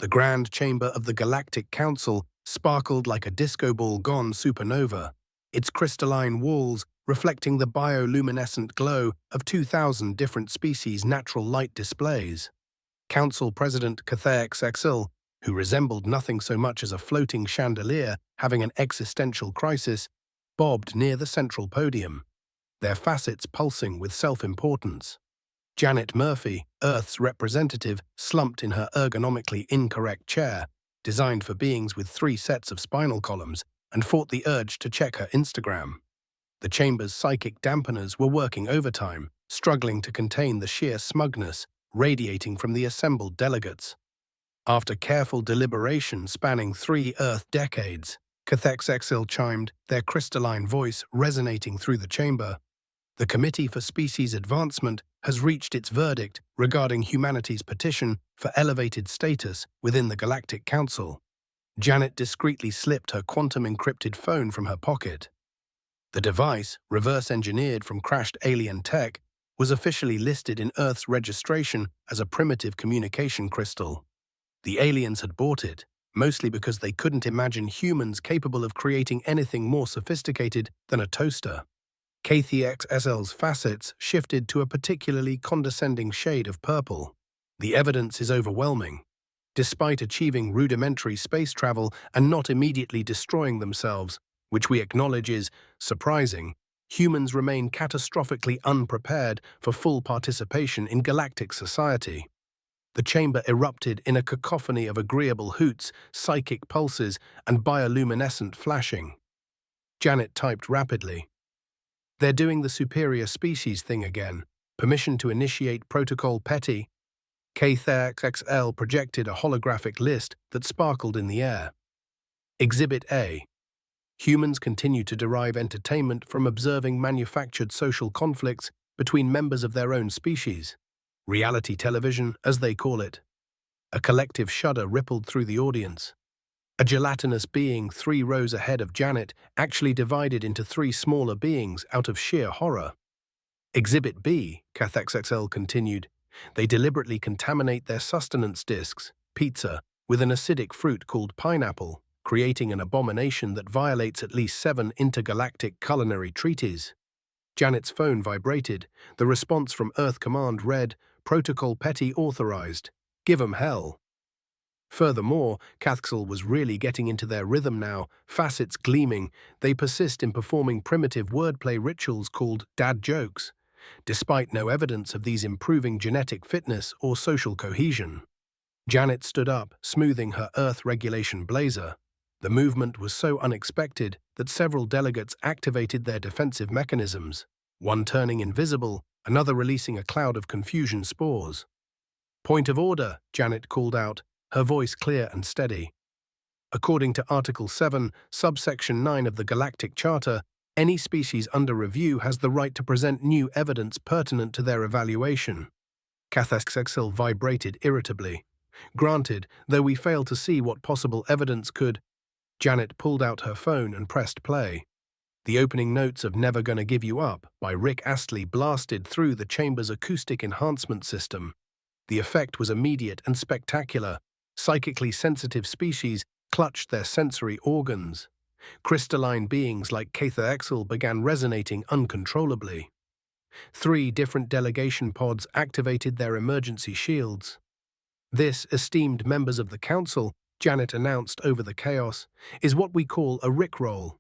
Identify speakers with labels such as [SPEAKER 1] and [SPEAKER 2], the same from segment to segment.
[SPEAKER 1] The grand chamber of the Galactic Council sparkled like a disco ball gone supernova, its crystalline walls reflecting the bioluminescent glow of 2,000 different species' natural light displays. Council President HFY, who resembled nothing so much as a floating chandelier having an existential crisis, bobbed near the central podium, their facets pulsing with self-importance. Janet Murphy, Earth's representative, slumped in her ergonomically incorrect chair, designed for beings with 3 sets of spinal columns, and fought the urge to check her Instagram. The chamber's psychic dampeners were working overtime, struggling to contain the sheer smugness radiating from the assembled delegates. After careful deliberation spanning 3 Earth decades, HFY chimed, their crystalline voice resonating through the chamber. The Committee for Species Advancement has reached its verdict regarding humanity's petition for elevated status within the Galactic Council. Janet discreetly slipped her quantum-encrypted phone from her pocket. The device, reverse-engineered from crashed alien tech, was officially listed in Earth's registration as a primitive communication crystal. The aliens had bought it, mostly because they couldn't imagine humans capable of creating anything more sophisticated than a toaster. HFY's facets shifted to a particularly condescending shade of purple. The evidence is overwhelming. Despite achieving rudimentary space travel and not immediately destroying themselves, which we acknowledge is surprising, humans remain catastrophically unprepared for full participation in galactic society. The chamber erupted in a cacophony of agreeable hoots, psychic pulses, and bioluminescent flashing. Janet typed rapidly. They're doing the superior species thing again. Permission to initiate Protocol Petty. HFY projected a holographic list that sparkled in the air. Exhibit A. Humans continue to derive entertainment from observing manufactured social conflicts between members of their own species. Reality television, as they call it. A collective shudder rippled through the audience. A gelatinous being 3 rows ahead of Janet actually divided into 3 smaller beings out of sheer horror. Exhibit B, HFY continued. They deliberately contaminate their sustenance discs, pizza, with an acidic fruit called pineapple, creating an abomination that violates at least 7 intergalactic culinary treaties. Janet's phone vibrated. The response from Earth Command read, Protocol Petty authorized. Give 'em hell. Furthermore, HFY was really getting into their rhythm now, facets gleaming. They persist in performing primitive wordplay rituals called dad jokes, despite no evidence of these improving genetic fitness or social cohesion. Janet stood up, smoothing her Earth regulation blazer. The movement was so unexpected that several delegates activated their defensive mechanisms, one turning invisible, another releasing a cloud of confusion spores. Point of order, Janet called out, her voice clear and steady. According to Article 7, Subsection 9 of the Galactic Charter, any species under review has the right to present new evidence pertinent to their evaluation. HFY vibrated irritably. Granted, though we fail to see what possible evidence could. Janet pulled out her phone and pressed play. The opening notes of Never Gonna Give You Up by Rick Astley blasted through the chamber's acoustic enhancement system. The effect was immediate and spectacular. Psychically sensitive species clutched their sensory organs. Crystalline beings like HFY began resonating uncontrollably. 3 different delegation pods activated their emergency shields. This, esteemed members of the Council, Janet announced over the chaos, is what we call a Rickroll.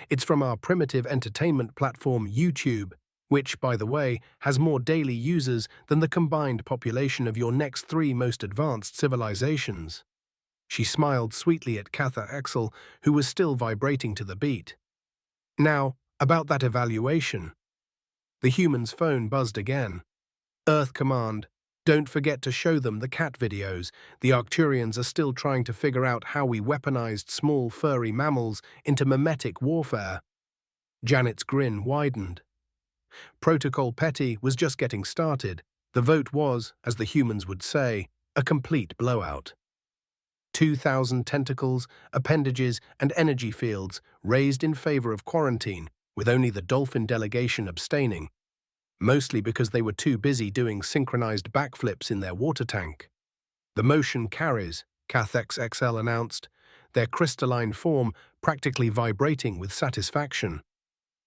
[SPEAKER 1] It's from our primitive entertainment platform YouTube, which, by the way, has more daily users than the combined population of your next 3 most advanced civilizations. She smiled sweetly at HFY, who was still vibrating to the beat. Now, about that evaluation. The human's phone buzzed again. Earth Command, don't forget to show them the cat videos. The Arcturians are still trying to figure out how we weaponized small furry mammals into mimetic warfare. Janet's grin widened. Protocol Petty was just getting started. The vote was, as the humans would say, a complete blowout. 2,000 tentacles, appendages, and energy fields raised in favor of quarantine, with only the dolphin delegation abstaining, mostly because they were too busy doing synchronized backflips in their water tank. The motion carries, XXL announced, their crystalline form practically vibrating with satisfaction.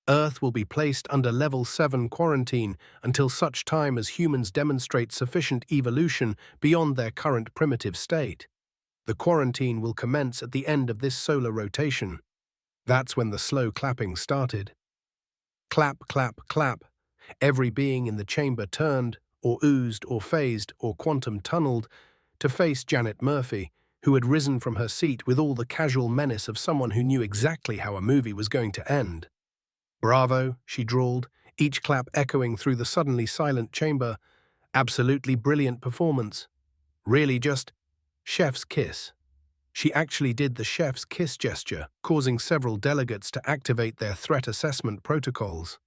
[SPEAKER 1] Earth will be placed under Level 7 quarantine until such time as humans demonstrate sufficient evolution beyond their current primitive state. The quarantine will commence at the end of this solar rotation. That's when the slow clapping started. Clap, clap, clap. Every being in the chamber turned, or oozed, or phased, or quantum tunneled, to face Janet Murphy, who had risen from her seat with all the casual menace of someone who knew exactly how a movie was going to end. "Bravo," she drawled, each clap echoing through the suddenly silent chamber. "Absolutely brilliant performance. Really just chef's kiss." She actually did the chef's kiss gesture, causing several delegates to activate their threat assessment protocols.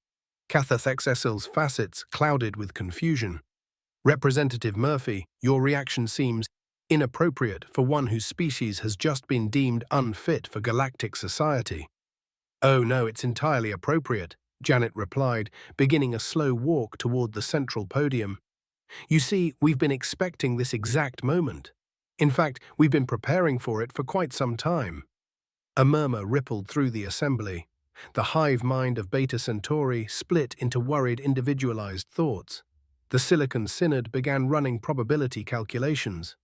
[SPEAKER 1] XXL's facets clouded with confusion. "Representative Murphy, your reaction seems inappropriate for one whose species has just been deemed unfit for galactic society." "Oh no, it's entirely appropriate," Janet replied, beginning a slow walk toward the central podium. "You see, we've been expecting this exact moment. In fact, we've been preparing for it for quite some time." A murmur rippled through the assembly. The hive mind of Beta Centauri split into worried, individualized thoughts. The Silicon Synod began running probability calculations.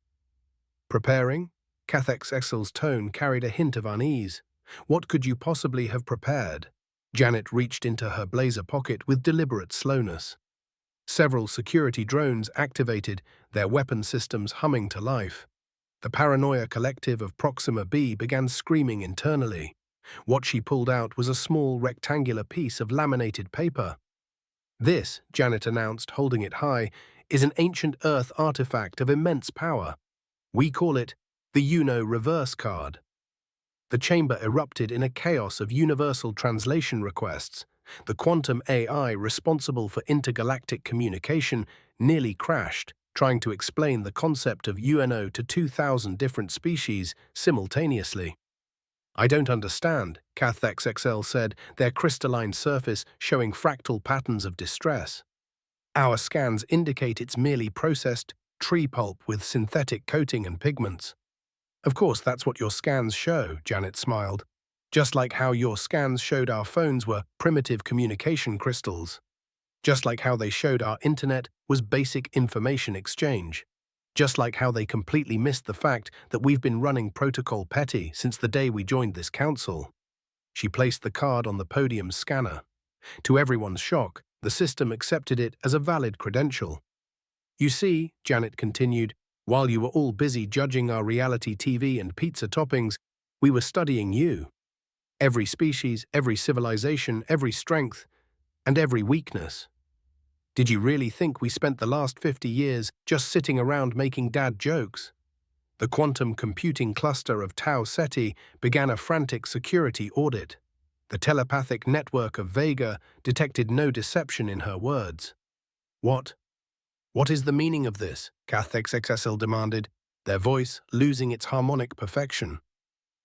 [SPEAKER 1] "Preparing?" XXL's tone carried a hint of unease. "What could you possibly have prepared?" Janet reached into her blazer pocket with deliberate slowness. Several security drones activated, their weapon systems humming to life. The paranoia collective of Proxima B began screaming internally. What she pulled out was a small rectangular piece of laminated paper. "This," Janet announced, holding it high, "is an ancient Earth artifact of immense power. We call it the Reverse card." The chamber erupted in a chaos of universal translation requests. The quantum AI responsible for intergalactic communication nearly crashed, trying to explain the concept of UNO to 2,000 different species simultaneously. "I don't understand," XXL said, their crystalline surface showing fractal patterns of distress. "Our scans indicate it's merely processed tree pulp with synthetic coating and pigments." "Of course, that's what your scans show," Janet smiled. "Just like how your scans showed our phones were primitive communication crystals. Just like how they showed our internet was basic information exchange. Just like how they completely missed the fact that we've been running Protocol Petty since the day we joined this council." She placed the card on the podium's scanner. To everyone's shock, the system accepted it as a valid credential. "You see," Janet continued, "while you were all busy judging our reality TV and pizza toppings, we were studying you. Every species, every civilization, every strength, and every weakness. Did you really think we spent the last 50 years just sitting around making dad jokes?" The quantum computing cluster of Tau Ceti began a frantic security audit. The telepathic network of Vega detected no deception in her words. What is the meaning of this?" XXL demanded, their voice losing its harmonic perfection.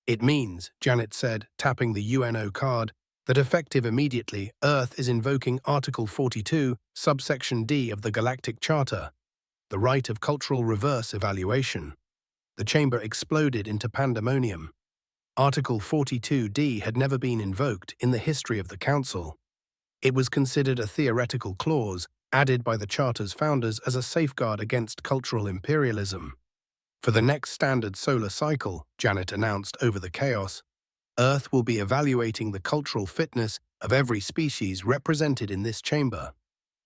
[SPEAKER 1] "It means," Janet said, tapping the UNO card, "that effective immediately, Earth is invoking Article 42, subsection D of the Galactic Charter, the right of cultural reverse evaluation." The chamber exploded into pandemonium. Article 42D had never been invoked in the history of the Council. It was considered a theoretical clause added by the Charter's founders as a safeguard against cultural imperialism. "For the next standard solar cycle," Janet announced over the chaos, "Earth will be evaluating the cultural fitness of every species represented in this chamber.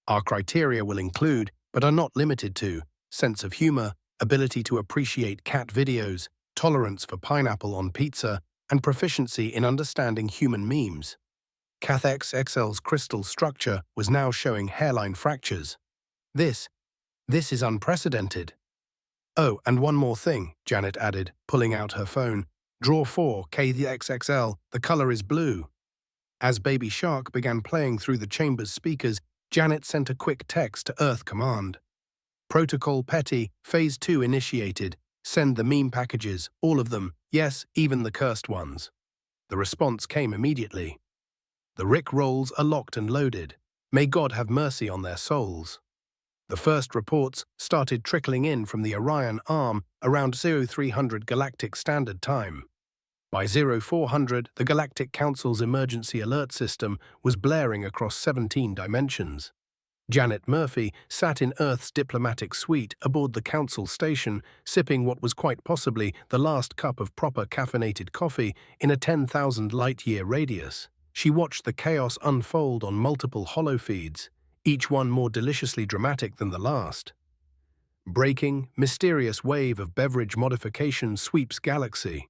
[SPEAKER 1] Our criteria will include, but are not limited to, sense of humor, ability to appreciate cat videos, tolerance for pineapple on pizza, and proficiency in understanding human memes." XXL's crystal structure was now showing hairline fractures. This is unprecedented." "Oh, and one more thing," Janet added, pulling out her phone. "Draw 4, KXXL, the color is blue." As Baby Shark began playing through the chamber's speakers, Janet sent a quick text to Earth Command. "Protocol Petty, Phase 2 initiated. Send the meme packages, all of them, yes, even the cursed ones." The response came immediately. "The Rickrolls are locked and loaded. May God have mercy on their souls." The first reports started trickling in from the Orion arm around 0300 Galactic Standard Time. By 0400, the Galactic Council's emergency alert system was blaring across 17 dimensions. Janet Murphy sat in Earth's diplomatic suite aboard the Council station, sipping what was quite possibly the last cup of proper caffeinated coffee in a 10,000 light-year radius. She watched the chaos unfold on multiple holofeeds, each one more deliciously dramatic than the last. Breaking, mysterious wave of beverage modification sweeps galaxy.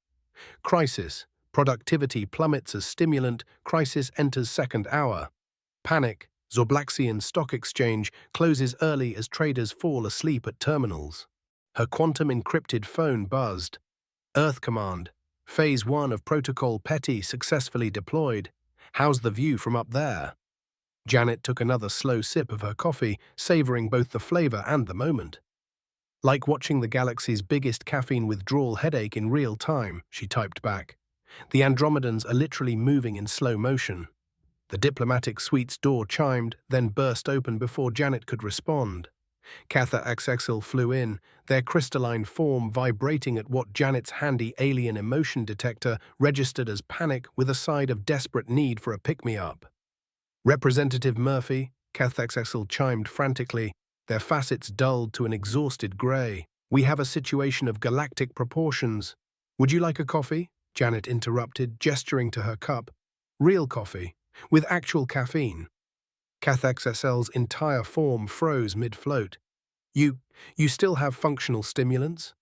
[SPEAKER 1] Crisis. Productivity plummets as stimulant. Crisis enters second hour. Panic. Zorblaxian Stock Exchange closes early as traders fall asleep at terminals. Her quantum-encrypted phone buzzed. Earth Command. Phase 1 of Protocol Petty successfully deployed. How's the view from up there? Janet took another slow sip of her coffee, savoring both the flavor and the moment. Like watching the galaxy's biggest caffeine withdrawal headache in real time, she typed back. The Andromedans are literally moving in slow motion. The diplomatic suite's door chimed, then burst open before Janet could respond. Catha XXL flew in, their crystalline form vibrating at what Janet's handy alien emotion detector registered as panic with a side of desperate need for a pick-me-up. Representative Murphy, Catha XXL chimed frantically, their facets dulled to an exhausted grey. We have a situation of galactic proportions. Would you like a coffee? Janet interrupted, gesturing to her cup. Real coffee, with actual caffeine. CathXSL's entire form froze mid-float. You still have functional stimulants?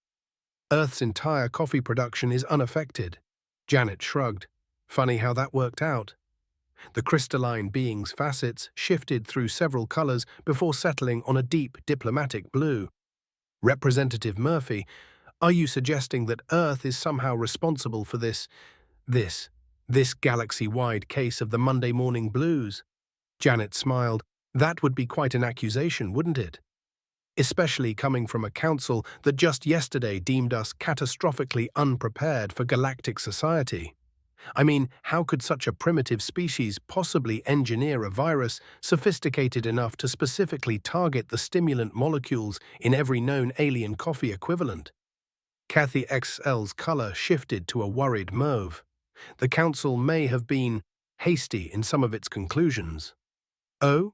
[SPEAKER 1] Earth's entire coffee production is unaffected. Janet shrugged. Funny how that worked out. The crystalline being's facets shifted through several colors before settling on a deep diplomatic blue. Representative Murphy, are you suggesting that Earth is somehow responsible for this galaxy-wide case of the Monday morning blues? Janet smiled. That would be quite an accusation, wouldn't it? Especially coming from a council that just yesterday deemed us catastrophically unprepared for galactic society. I mean, how could such a primitive species possibly engineer a virus sophisticated enough to specifically target the stimulant molecules in every known alien coffee equivalent? Cathy XL's color shifted to a worried mauve. The council may have been hasty in some of its conclusions. Oh?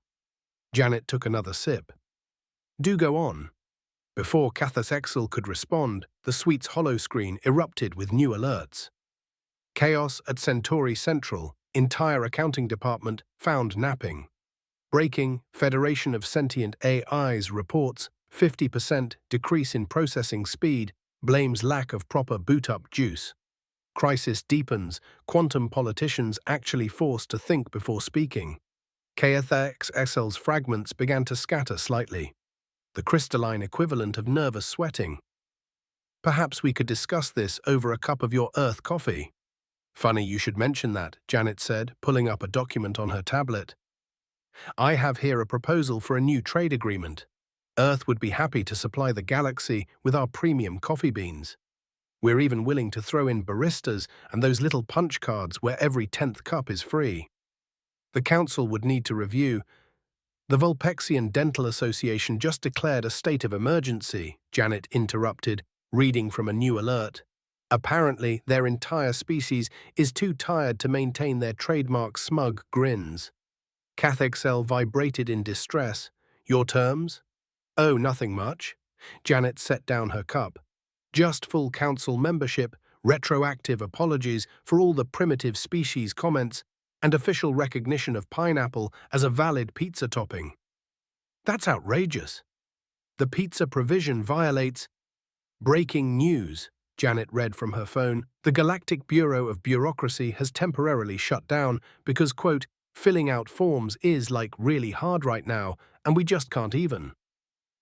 [SPEAKER 1] Janet took another sip. Do go on. Before Cathas XL could respond, the suite's holoscreen erupted with new alerts. Chaos at Centauri Central, entire accounting department found napping. Breaking, Federation of Sentient AIs reports 50% decrease in processing speed, blames lack of proper boot-up juice. Crisis deepens, quantum politicians actually forced to think before speaking. KFXSL's fragments began to scatter slightly. The crystalline equivalent of nervous sweating. Perhaps we could discuss this over a cup of your Earth coffee. Funny you should mention that, Janet said, pulling up a document on her tablet. I have here a proposal for a new trade agreement. Earth would be happy to supply the galaxy with our premium coffee beans. We're even willing to throw in baristas and those little punch cards where every 10th cup is free. The council would need to review. The Vulpexian Dental Association just declared a state of emergency, Janet interrupted, reading from a new alert. Apparently, their entire species is too tired to maintain their trademark smug grins. CathXL vibrated in distress. Your terms? Oh, nothing much. Janet set down her cup. Just full council membership, retroactive apologies for all the primitive species comments, and official recognition of pineapple as a valid pizza topping. That's outrageous. The pizza provision violates... Breaking news, Janet read from her phone. The Galactic Bureau of Bureaucracy has temporarily shut down because, quote, filling out forms is, like, really hard right now, and we just can't even.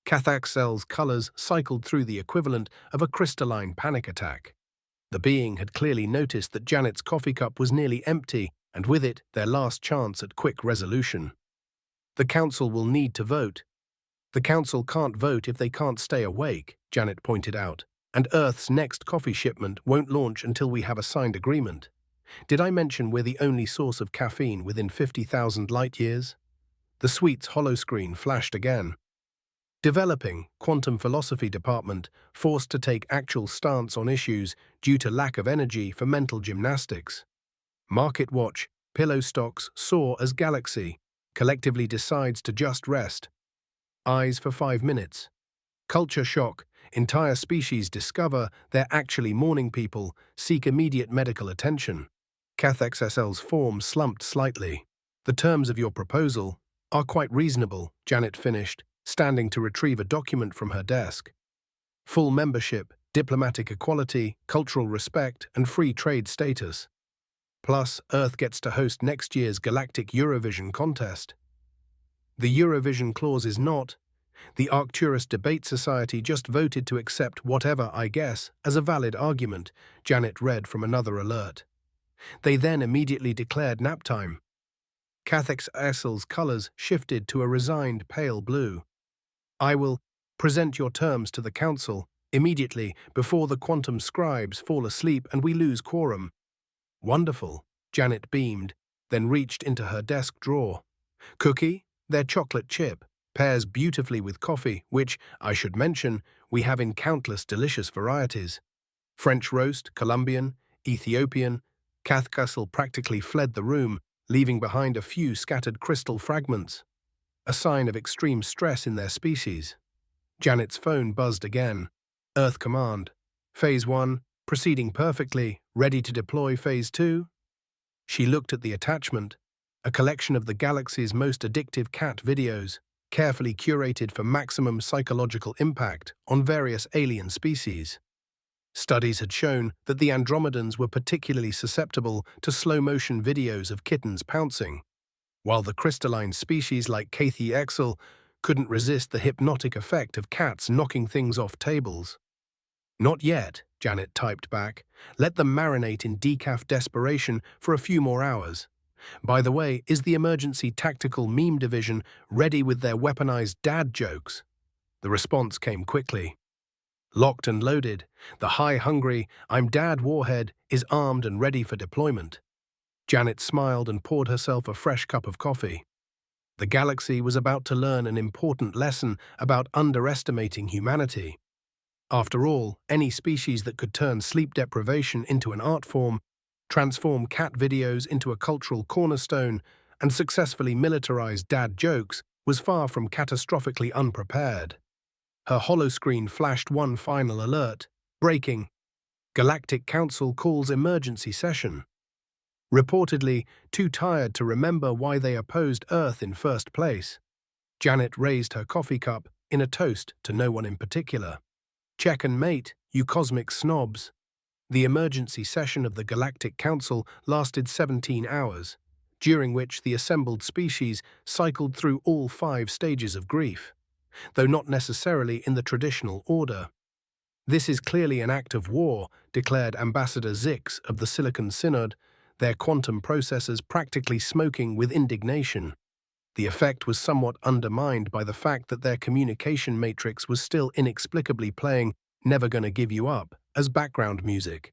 [SPEAKER 1] CathXL's colors cycled through the equivalent of a crystalline panic attack. The being had clearly noticed that Janet's coffee cup was nearly empty, and with it, their last chance at quick resolution. The council will need to vote. The council can't vote if they can't stay awake, Janet pointed out, and Earth's next coffee shipment won't launch until we have a signed agreement. Did I mention we're the only source of caffeine within 50,000 light-years? The suite's holoscreen flashed again. Developing quantum philosophy department forced to take actual stance on issues due to lack of energy for mental gymnastics. Market watch, pillow stocks soar as galaxy collectively decides to just rest. Eyes for 5 minutes. Culture shock, entire species discover they're actually morning people, seek immediate medical attention. CathXSL's form slumped slightly. The terms of your proposal are quite reasonable, Janet finished, standing to retrieve a document from her desk. Full membership, diplomatic equality, cultural respect, and free trade status. Plus, Earth gets to host next year's Galactic Eurovision contest. The Eurovision clause is not. The Arcturus Debate Society just voted to accept whatever I guess as a valid argument, Janet read from another alert. They then immediately declared nap time. CathXSL's colors shifted to a resigned pale blue. I will present your terms to the Council immediately before the quantum scribes fall asleep and we lose quorum. Wonderful, Janet beamed, then reached into her desk drawer. Cookie, their chocolate chip, pairs beautifully with coffee, which, I should mention, we have in countless delicious varieties. French roast, Colombian, Ethiopian. CathXSL practically fled the room, leaving behind a few scattered crystal fragments, a sign of extreme stress in their species. Janet's phone buzzed again. Earth Command. Phase 1, proceeding perfectly, ready to deploy Phase 2? She looked at the attachment, a collection of the galaxy's most addictive cat videos, carefully curated for maximum psychological impact on various alien species. Studies had shown that the Andromedans were particularly susceptible to slow-motion videos of kittens pouncing, while the crystalline species like CathXSL couldn't resist the hypnotic effect of cats knocking things off tables. Not yet, Janet typed back. Let them marinate in decaf desperation for a few more hours. By the way, is the Emergency Tactical Meme Division ready with their weaponized dad jokes? The response came quickly. Locked and loaded, the high-hungry I'm Dad warhead is armed and ready for deployment. Janet smiled and poured herself a fresh cup of coffee. The galaxy was about to learn an important lesson about underestimating humanity. After all, any species that could turn sleep deprivation into an art form, transform cat videos into a cultural cornerstone, and successfully militarize dad jokes was far from catastrophically unprepared. Her holoscreen flashed one final alert. Breaking. Galactic Council calls emergency session. Reportedly, too tired to remember why they opposed Earth in first place. Janet raised her coffee cup in a toast to no one in particular. Check and mate, you cosmic snobs. The emergency session of the Galactic Council lasted 17 hours, during which the assembled species cycled through all 5 stages of grief, though not necessarily in the traditional order. This is clearly an act of war, declared Ambassador Zix of the Silicon Synod, their quantum processors practically smoking with indignation. The effect was somewhat undermined by the fact that their communication matrix was still inexplicably playing Never Gonna Give You Up as background music.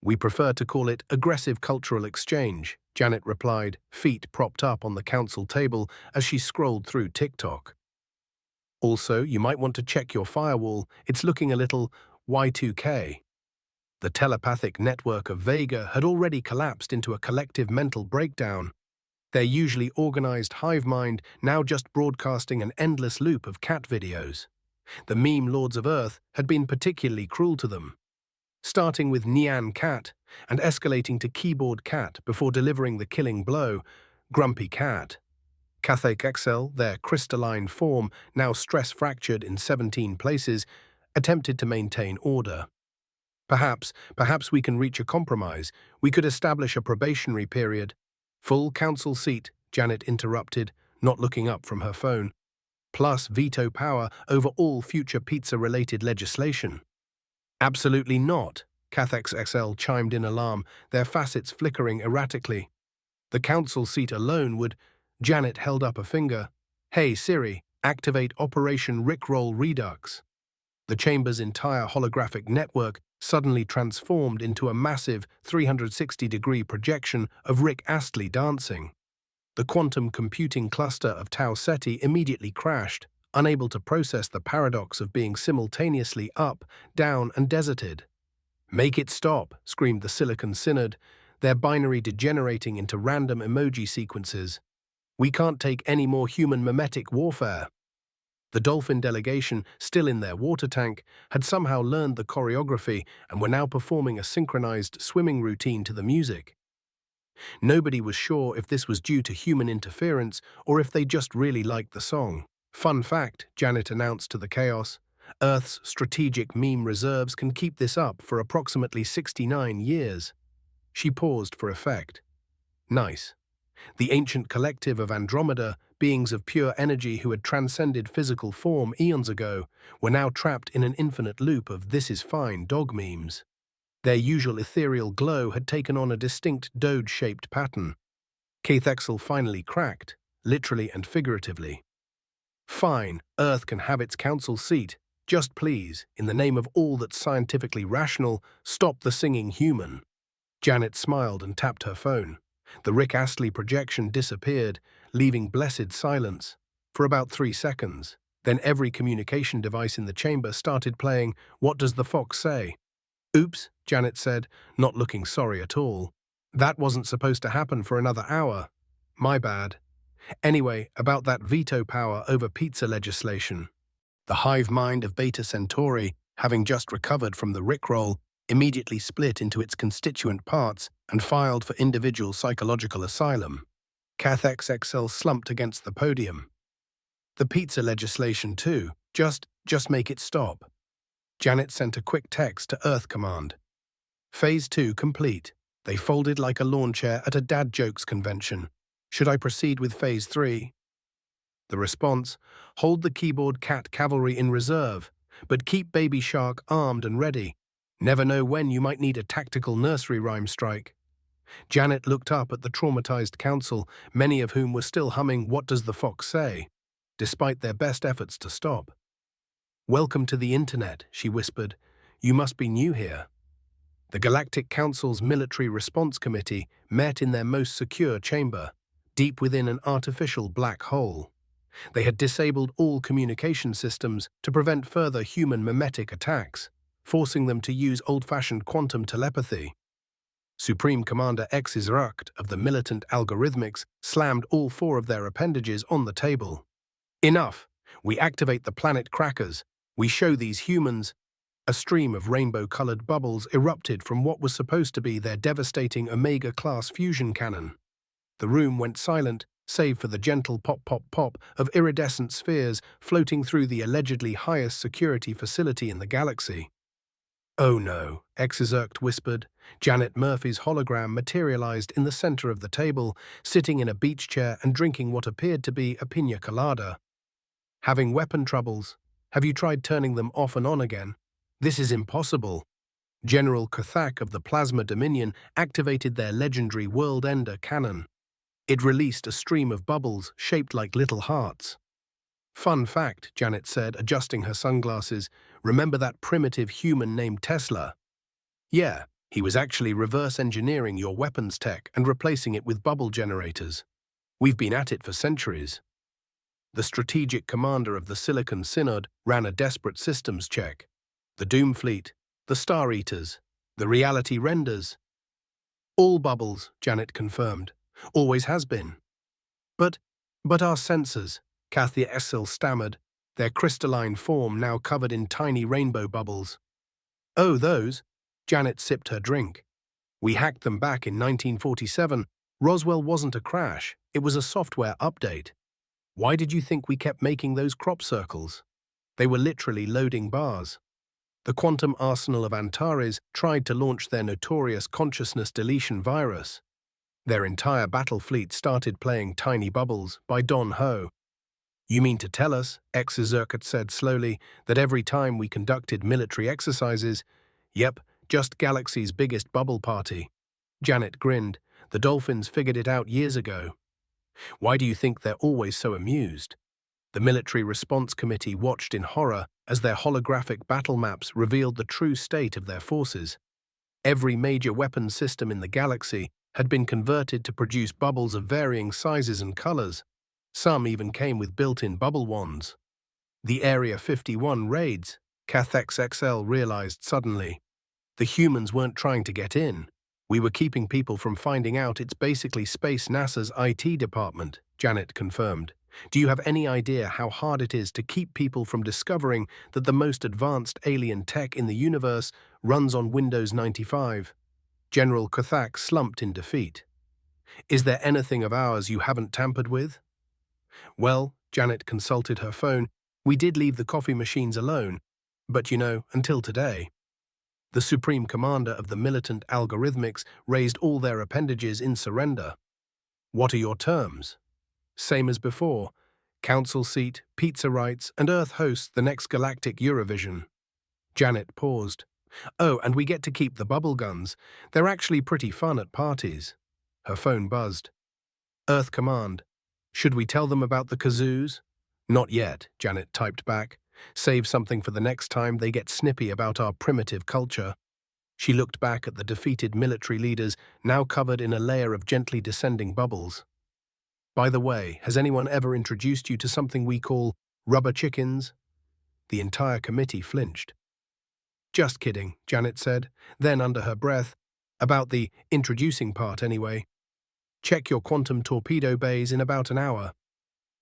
[SPEAKER 1] We prefer to call it aggressive cultural exchange, Janet replied, feet propped up on the council table as she scrolled through TikTok. Also, you might want to check your firewall, it's looking a little Y2K. The telepathic network of Vega had already collapsed into a collective mental breakdown, their usually organized hive mind now just broadcasting an endless loop of cat videos. The meme lords of Earth had been particularly cruel to them, starting with Nyan Cat and escalating to Keyboard Cat before delivering the killing blow, Grumpy Cat. CathXSL, their crystalline form, now stress-fractured in 17 places, attempted to maintain order. Perhaps we can reach a compromise. We could establish a probationary period. Full council seat, Janet interrupted, not looking up from her phone. Plus veto power over all future pizza-related legislation. Absolutely not, CathXSL chimed in alarm, their facets flickering erratically. The council seat alone would... Janet held up a finger. Hey Siri, activate Operation Rickroll Redux. The chamber's entire holographic network suddenly transformed into a massive 360-degree projection of Rick Astley dancing. The quantum computing cluster of Tau Ceti immediately crashed, unable to process the paradox of being simultaneously up, down, and deserted. "Make it stop," screamed the Silicon Synod, their binary degenerating into random emoji sequences. "We can't take any more human mimetic warfare." The dolphin delegation, still in their water tank, had somehow learned the choreography and were now performing a synchronized swimming routine to the music. Nobody was sure if this was due to human interference or if they just really liked the song. "Fun fact," Janet announced to the chaos, "Earth's strategic meme reserves can keep this up for approximately 69 years. She paused for effect. "Nice." The ancient collective of Andromeda, beings of pure energy who had transcended physical form eons ago, were now trapped in an infinite loop of "this is fine" dog memes. Their usual ethereal glow had taken on a distinct dode-shaped pattern. Cathexel finally cracked, literally and figuratively. "Fine, Earth can have its council seat. Just please, in the name of all that's scientifically rational, stop the singing human." Janet smiled and tapped her phone. The Rick Astley projection disappeared, leaving blessed silence for about 3 seconds. Then every communication device in the chamber started playing "What Does the Fox Say?" "Oops," Janet said, not looking sorry at all. "That wasn't supposed to happen for another hour. My bad. Anyway, about that veto power over pizza legislation." The hive mind of Beta Centauri, having just recovered from the Rickroll, immediately split into its constituent parts and filed for individual psychological asylum. Cath XL slumped against the podium. "The pizza legislation too. Just make it stop." Janet sent a quick text to Earth Command. "Phase 2 complete." They folded like a lawn chair at a dad jokes convention. "Should I proceed with Phase 3? The response: "Hold the keyboard cat cavalry in reserve, but keep Baby Shark armed and ready. Never know when you might need a tactical nursery rhyme strike." Janet looked up at the traumatized council, many of whom were still humming "What Does the Fox Say?" despite their best efforts to stop. "Welcome to the Internet," she whispered. "You must be new here." The Galactic Council's Military Response Committee met in their most secure chamber, deep within an artificial black hole. They had disabled all communication systems to prevent further human mimetic attacks, forcing them to use old-fashioned quantum telepathy. Supreme Commander Rucht of the militant algorithmics slammed all 4 of their appendages on the table. "Enough! We activate the planet crackers. We show these humans." A stream of rainbow-colored bubbles erupted from what was supposed to be their devastating Omega-class fusion cannon. The room went silent, save for the gentle pop-pop-pop of iridescent spheres floating through the allegedly highest security facility in the galaxy. "Oh no," Rucht whispered. Janet Murphy's hologram materialized in the center of the table, sitting in a beach chair and drinking what appeared to be a piña colada. "Having weapon troubles? Have you tried turning them off and on again?" "This is impossible." General Kuthak of the Plasma Dominion activated their legendary World-Ender cannon. It released a stream of bubbles shaped like little hearts. "Fun fact," Janet said, adjusting her sunglasses. "Remember that primitive human named Tesla?" "Yeah, he was actually reverse engineering your weapons tech and replacing it with bubble generators. We've been at it for centuries." The strategic commander of the Silicon Synod ran a desperate systems check. The Doom Fleet, the Star Eaters, the Reality Renders. "All bubbles," Janet confirmed. "Always has been." But our sensors," Kathia Essel stammered, their crystalline form now covered in tiny rainbow bubbles. "Oh, those?" Janet sipped her drink. "We hacked them back in 1947. Roswell wasn't a crash, it was a software update. Why did you think we kept making those crop circles? They were literally loading bars. The quantum arsenal of Antares tried to launch their notorious consciousness deletion virus. Their entire battle fleet started playing Tiny Bubbles by Don Ho. You mean to tell us, Rucht said slowly, that every time we conducted military exercises, yep, just Galaxy's biggest bubble party. Janet grinned. The Dolphins figured it out years ago. Why do you think they're always so amused? The Military Response Committee watched in horror as their holographic battle maps revealed the true state of their forces. Every major weapons system in the galaxy had been converted to produce bubbles of varying sizes and colors. Some even came with built-in bubble wands. The Area 51 raids, Cathex XL realized suddenly. The humans weren't trying to get in. We were keeping people from finding out. It's basically Space NASA's IT department, Janet confirmed. Do you have any idea how hard it is to keep people from discovering that the most advanced alien tech in the universe runs on Windows 95? General Cathak slumped in defeat. Is there anything of ours you haven't tampered with? Well, Janet consulted her phone, we did leave the coffee machines alone, but until today. The Supreme Commander of the militant algorithmics raised all their appendages in surrender. What are your terms? Same as before. Council seat, pizza rights, and Earth hosts the next Galactic Eurovision. Janet paused. Oh, and we get to keep the bubble guns. They're actually pretty fun at parties. Her phone buzzed. Earth Command. Should we tell them about the kazoos? Not yet, Janet typed back. Save something for the next time they get snippy about our primitive culture. She looked back at the defeated military leaders, now covered in a layer of gently descending bubbles. By the way, has anyone ever introduced you to something we call rubber chickens? The entire committee flinched. Just kidding, Janet said, then under her breath, about the introducing part anyway. Check your quantum torpedo bays in about an hour.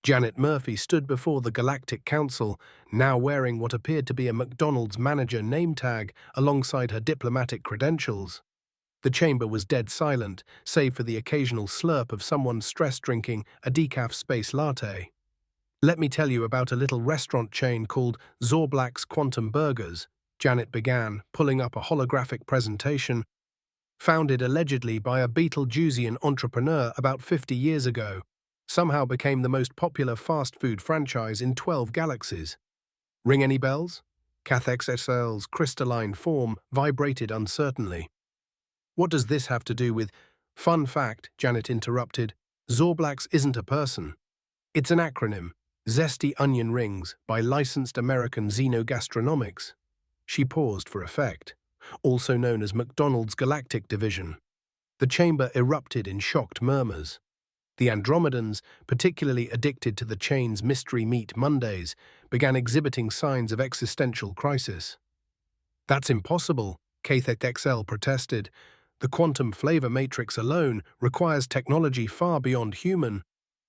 [SPEAKER 1] Janet Murphy stood before the Galactic Council, now wearing what appeared to be a McDonald's manager name tag alongside her diplomatic credentials. The chamber was dead silent, save for the occasional slurp of someone stress-drinking a decaf space latte. Let me tell you about a little restaurant chain called Zorblack's Quantum Burgers, Janet began, pulling up a holographic presentation. Founded allegedly by a Beetlejuicean entrepreneur about 50 years ago, somehow became the most popular fast food franchise in 12 galaxies. Ring any bells? Cathex SL's crystalline form vibrated uncertainly. What does this have to do with… Fun fact, Janet interrupted, Zorblax isn't a person. It's an acronym, Zesty Onion Rings, by licensed American Xenogastronomics. She paused for effect. Also known as McDonald's Galactic Division. The chamber erupted in shocked murmurs. The Andromedans, particularly addicted to the chain's Mystery Meat Mondays, began exhibiting signs of existential crisis. That's impossible, Cathec XL protested. The quantum flavor matrix alone requires technology far beyond human.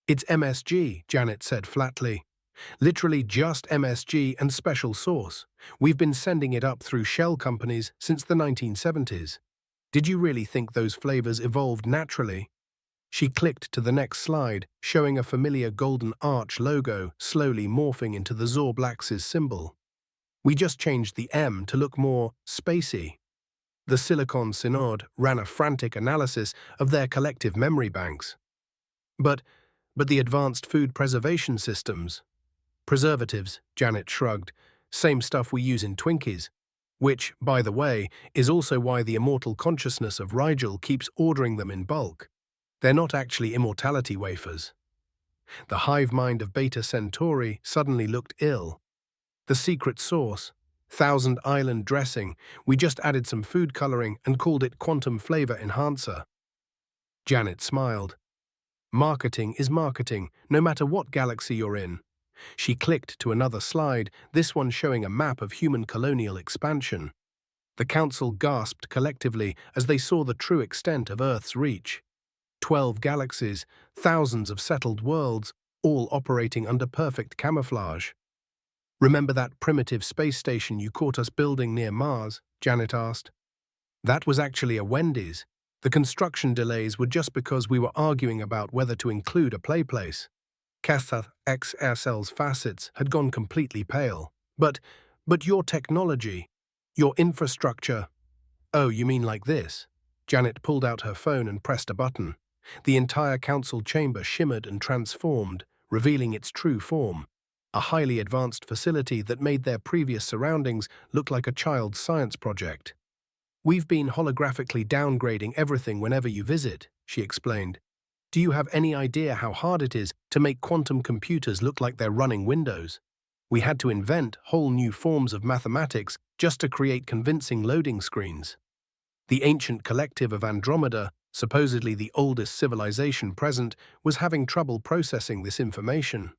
[SPEAKER 1] It's MSG, Janet said flatly. Literally just MSG and special sauce. We've been sending it up through shell companies since the 1970s. Did you really think those flavors evolved naturally? She clicked to the next slide, showing a familiar golden arch logo slowly morphing into the Zorblax's symbol. We just changed the M to look more spacey. The Silicon Synod ran a frantic analysis of their collective memory banks. But the advanced food preservation systems… Preservatives, Janet shrugged. Same stuff we use in Twinkies. Which, by the way, is also why the immortal consciousness of Rigel keeps ordering them in bulk. They're not actually immortality wafers. The hive mind of Beta Centauri suddenly looked ill. The secret sauce, Thousand Island dressing, we just added some food coloring and called it Quantum Flavor Enhancer. Janet smiled. Marketing is marketing, no matter what galaxy you're in. She clicked to another slide, this one showing a map of human colonial expansion. The Council gasped collectively as they saw the true extent of Earth's reach. 12 galaxies, thousands of settled worlds, all operating under perfect camouflage. Remember that primitive space station you caught us building near Mars? Janet asked. That was actually a Wendy's. The construction delays were just because we were arguing about whether to include a play place. Cathar XSL's facets had gone completely pale. But your technology, your infrastructure… Oh, you mean like this? Janet pulled out her phone and pressed a button. The entire council chamber shimmered and transformed, revealing its true form. A highly advanced facility that made their previous surroundings look like a child's science project. We've been holographically downgrading everything whenever you visit, she explained. Do you have any idea how hard it is to make quantum computers look like they're running Windows? We had to invent whole new forms of mathematics just to create convincing loading screens. The ancient collective of Andromeda, supposedly the oldest civilization present, was having trouble processing this information.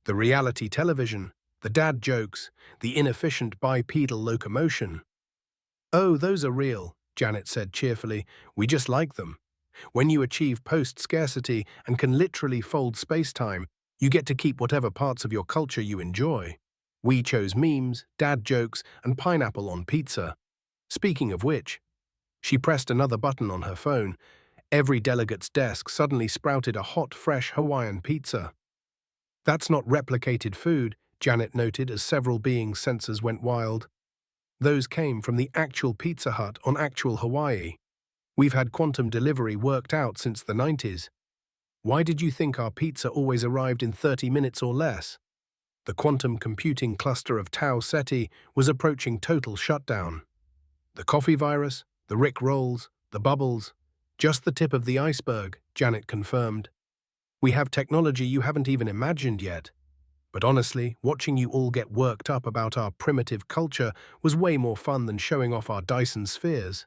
[SPEAKER 1] The reality television, The dad jokes, the inefficient bipedal locomotion. "Oh, those are real," Janet said cheerfully. "We just like them. When you achieve post-scarcity and can literally fold space-time, you get to keep whatever parts of your culture you enjoy. We chose memes, dad jokes, and pineapple on pizza. Speaking of which," she pressed another button on her phone. Every delegate's desk suddenly sprouted a hot, fresh Hawaiian pizza. "That's not replicated food," Janet noted as several beings' sensors went wild. "Those came from the actual Pizza Hut on actual Hawaii. We've had quantum delivery worked out since the 90s. Why did you think our pizza always arrived in 30 minutes or less?" The quantum computing cluster of Tau Ceti was approaching total shutdown. "The coffee virus, the Rickrolls, the bubbles, just the tip of the iceberg," Janet confirmed. "We have technology you haven't even imagined yet. But honestly, watching you all get worked up about our primitive culture was way more fun than showing off our Dyson spheres."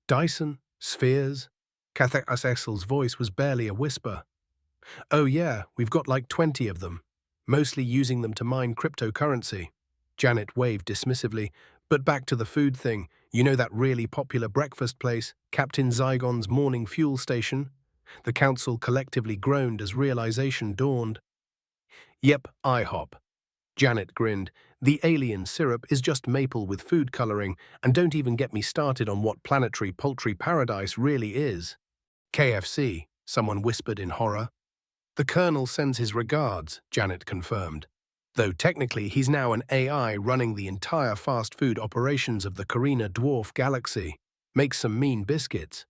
[SPEAKER 1] "Dyson? Spheres?" Cathaxel's voice was barely a whisper. "Oh yeah, we've got like 20 of them, mostly using them to mine cryptocurrency." Janet waved dismissively. "But back to the food thing, you know that really popular breakfast place, Captain Zygon's morning fuel station?" The council collectively groaned as realization dawned. "Yep, IHOP." Janet grinned. "The alien syrup is just maple with food coloring, and don't even get me started on what planetary poultry paradise really is." "KFC," someone whispered in horror. "The Colonel sends his regards," Janet confirmed. "Though technically he's now an AI running the entire fast food operations of the Carina dwarf galaxy. Makes some mean biscuits."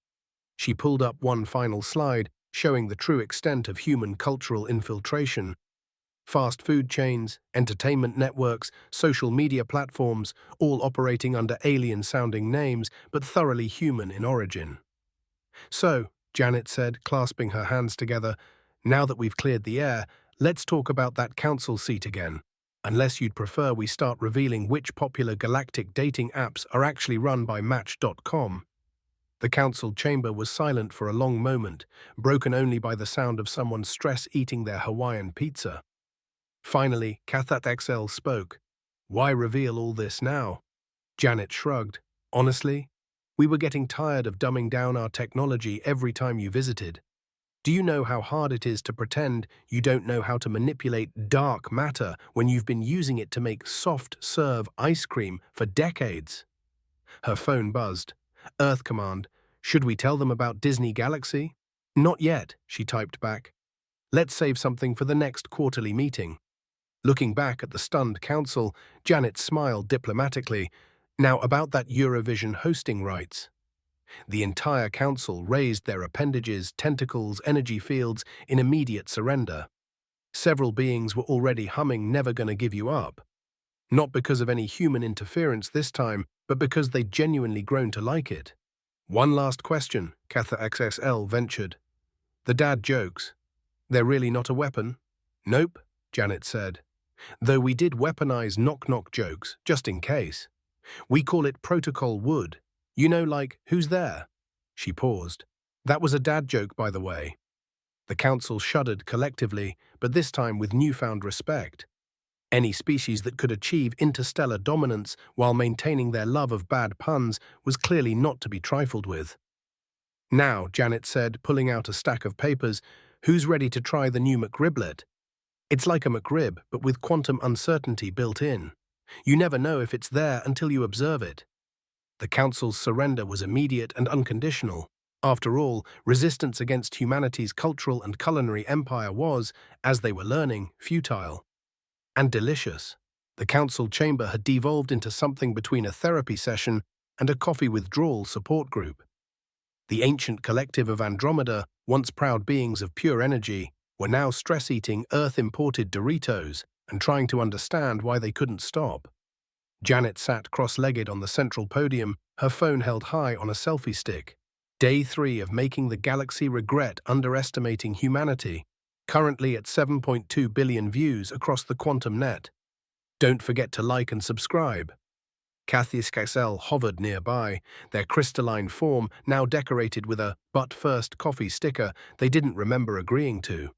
[SPEAKER 1] She pulled up one final slide, showing the true extent of human cultural infiltration. Fast food chains, entertainment networks, social media platforms, all operating under alien-sounding names, but thoroughly human in origin. "So," Janet said, clasping her hands together, "now that we've cleared the air, let's talk about that council seat again. Unless you'd prefer we start revealing which popular galactic dating apps are actually run by Match.com. The council chamber was silent for a long moment, broken only by the sound of someone stress eating their Hawaiian pizza. Finally, Cathaxel spoke. "Why reveal all this now?" Janet shrugged. "Honestly, we were getting tired of dumbing down our technology every time you visited. Do you know how hard it is to pretend you don't know how to manipulate dark matter when you've been using it to make soft-serve ice cream for decades?" Her phone buzzed. "Earth Command, should we tell them about Disney Galaxy?" "Not yet," she typed back. "Let's save something for the next quarterly meeting." Looking back at the stunned council, Janet smiled diplomatically. "Now about that Eurovision hosting rights." The entire council raised their appendages, tentacles, energy fields in immediate surrender. Several beings were already humming "Never Gonna Give You Up." Not because of any human interference this time, but because they'd genuinely grown to like it. "One last question," Cathaxel ventured. "The dad jokes. They're really not a weapon?" "Nope," Janet said. "Though we did weaponize knock-knock jokes, just in case. We call it Protocol Wood. You know, like, who's there?" She paused. "That was a dad joke, by the way." The council shuddered collectively, but this time with newfound respect. Any species that could achieve interstellar dominance while maintaining their love of bad puns was clearly not to be trifled with. "Now," Janet said, pulling out a stack of papers, "who's ready to try the new McRiblet? It's like a McRib, but with quantum uncertainty built in. You never know if it's there until you observe it." The council's surrender was immediate and unconditional. After all, resistance against humanity's cultural and culinary empire was, as they were learning, futile. And delicious. The council chamber had devolved into something between a therapy session and a coffee withdrawal support group. The ancient collective of Andromeda, once proud beings of pure energy, were now stress-eating Earth-imported Doritos and trying to understand why they couldn't stop. Janet sat cross-legged on the central podium, her phone held high on a selfie stick. Day 3 of making the galaxy regret underestimating humanity, currently at 7.2 billion views across the quantum net. Don't forget to like and subscribe. Cathaxel hovered nearby, their crystalline form now decorated with a "but first" coffee sticker they didn't remember agreeing to.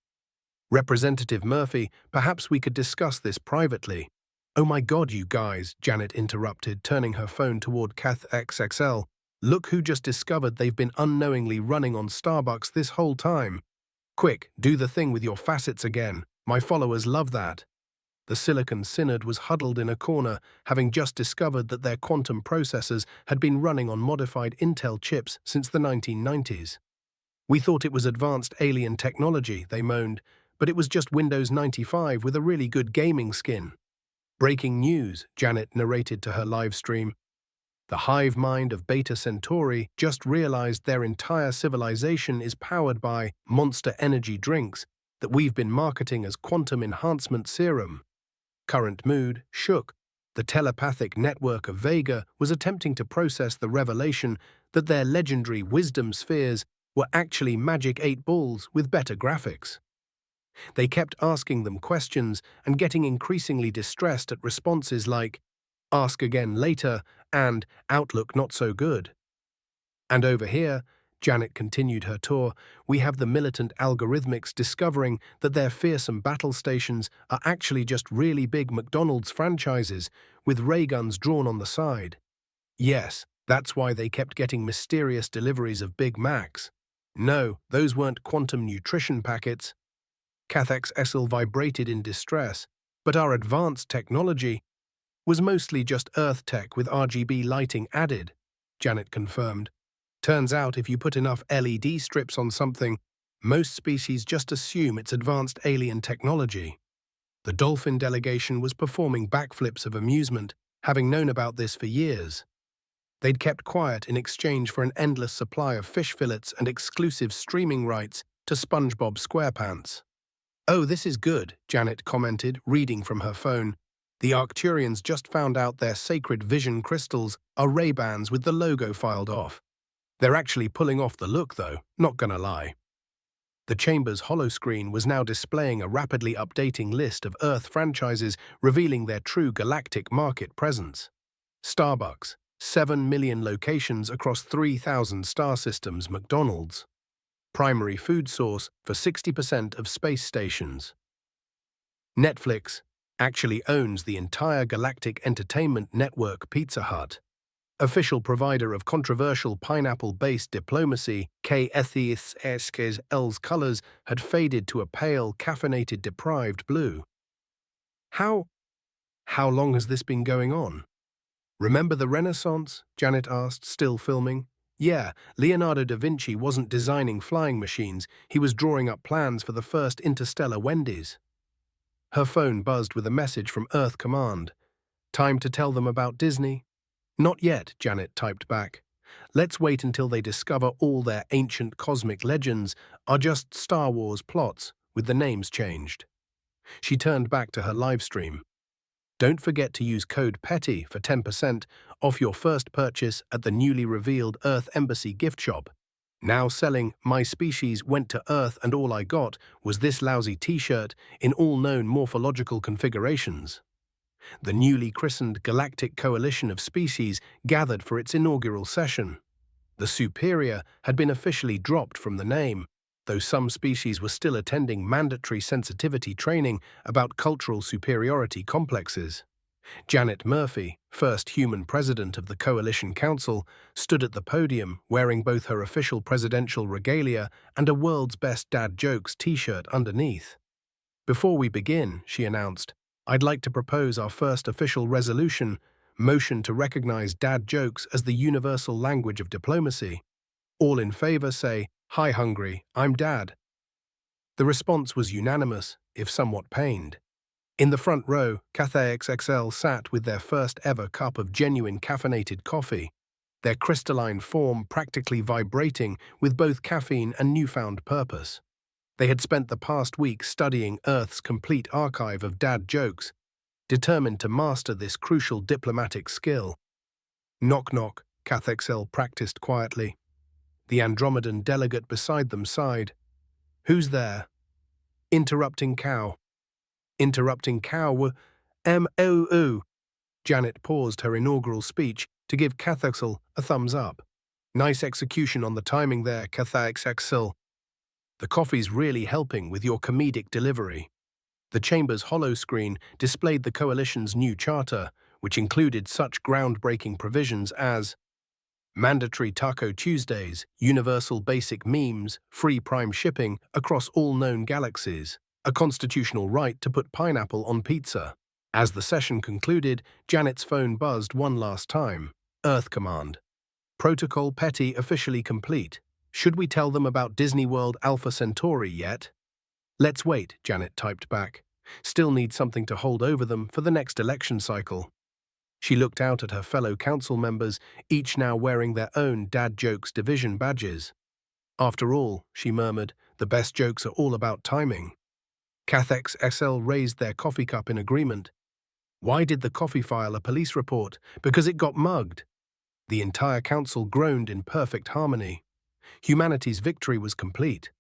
[SPEAKER 1] "Representative Murphy, perhaps we could discuss this privately." Oh my god, you guys, Janet interrupted, turning her phone toward Kath XXL. Look who just discovered they've been unknowingly running on Starbucks this whole time. Quick, do the thing with your facets again. My followers love that. The Silicon Synod was huddled in a corner, having just discovered that their quantum processors had been running on modified Intel chips since the 1990s. We thought it was advanced alien technology, they moaned, but it was just Windows 95 with a really good gaming skin. Breaking news, Janet narrated to her live stream. The hive mind of Beta Centauri just realized their entire civilization is powered by monster energy drinks that we've been marketing as quantum enhancement serum. Current mood, shook. The telepathic network of Vega was attempting to process the revelation that their legendary wisdom spheres were actually Magic 8 balls with better graphics. They kept asking them questions and getting increasingly distressed at responses like, "Ask again later," and "Outlook not so good." And over here, Janet continued her tour, we have the militant algorithmics discovering that their fearsome battle stations are actually just really big McDonald's franchises with ray guns drawn on the side. Yes, that's why they kept getting mysterious deliveries of Big Macs. No, those weren't quantum nutrition packets. Cathex Essel vibrated in distress, but our advanced technology was mostly just Earth tech with RGB lighting added, Janet confirmed. Turns out if you put enough LED strips on something, most species just assume it's advanced alien technology. The dolphin delegation was performing backflips of amusement, having known about this for years. They'd kept quiet in exchange for an endless supply of fish fillets and exclusive streaming rights to SpongeBob SquarePants. Oh, this is good, Janet commented, reading from her phone. The Arcturians just found out their sacred vision crystals are Ray-Bans with the logo filed off. They're actually pulling off the look, though, not gonna lie. The Chamber's holoscreen was now displaying a rapidly updating list of Earth franchises revealing their true galactic market presence. Starbucks, 7 million locations across 3,000 star systems. McDonald's, primary food source for 60% of space stations. Netflix actually owns the entire galactic entertainment network. Pizza Hut, official provider of controversial pineapple-based diplomacy. KTHS's colors had faded to a pale, caffeinated, deprived blue. How long has this been going on? Remember the Renaissance? Janet asked, still filming. Yeah, Leonardo da Vinci wasn't designing flying machines, he was drawing up plans for the first interstellar Wendy's. Her phone buzzed with a message from Earth Command. Time to tell them about Disney? Not yet, Janet typed back. Let's wait until they discover all their ancient cosmic legends are just Star Wars plots with the names changed. She turned back to her livestream. Don't forget to use code PETTY for 10% off your first purchase at the newly revealed Earth Embassy gift shop. Now selling My Species Went to Earth and All I Got Was This Lousy T-shirt in all known morphological configurations. The newly christened Galactic Coalition of Species gathered for its inaugural session. The Superior had been officially dropped from the name, though some species were still attending mandatory sensitivity training about cultural superiority complexes. Janet Murphy, first human president of the Coalition Council, stood at the podium wearing both her official presidential regalia and a World's Best Dad Jokes t-shirt underneath. Before we begin, she announced, I'd like to propose our first official resolution, motion to recognize dad jokes as the universal language of diplomacy. All in favor say, Hi hungry, I'm Dad. The response was unanimous, if somewhat pained. In the front row, Cathay XXL sat with their first ever cup of genuine caffeinated coffee, their crystalline form practically vibrating with both caffeine and newfound purpose. They had spent the past week studying Earth's complete archive of dad jokes, determined to master this crucial diplomatic skill. Knock knock, Cathexel practiced quietly. The Andromedan delegate beside them sighed. Who's there? Interrupting cow. Interrupting cow M-O-O. Janet paused her inaugural speech to give Cathexel a thumbs up. Nice execution on the timing there, Cathexel. The coffee's really helping with your comedic delivery. The chamber's hollow screen displayed the coalition's new charter, which included such groundbreaking provisions as mandatory Taco Tuesdays, universal basic memes, free prime shipping across all known galaxies, a constitutional right to put pineapple on pizza. As the session concluded, Janet's phone buzzed one last time. Earth Command. Protocol Petty officially complete. Should we tell them about Disney World Alpha Centauri yet? Let's wait, Janet typed back. Still need something to hold over them for the next election cycle. She looked out at her fellow council members, each now wearing their own Dad Jokes division badges. After all, she murmured, the best jokes are all about timing. Cathex SL raised their coffee cup in agreement. Why did the coffee file a police report? Because it got mugged. The entire council groaned in perfect harmony. Humanity's victory was complete.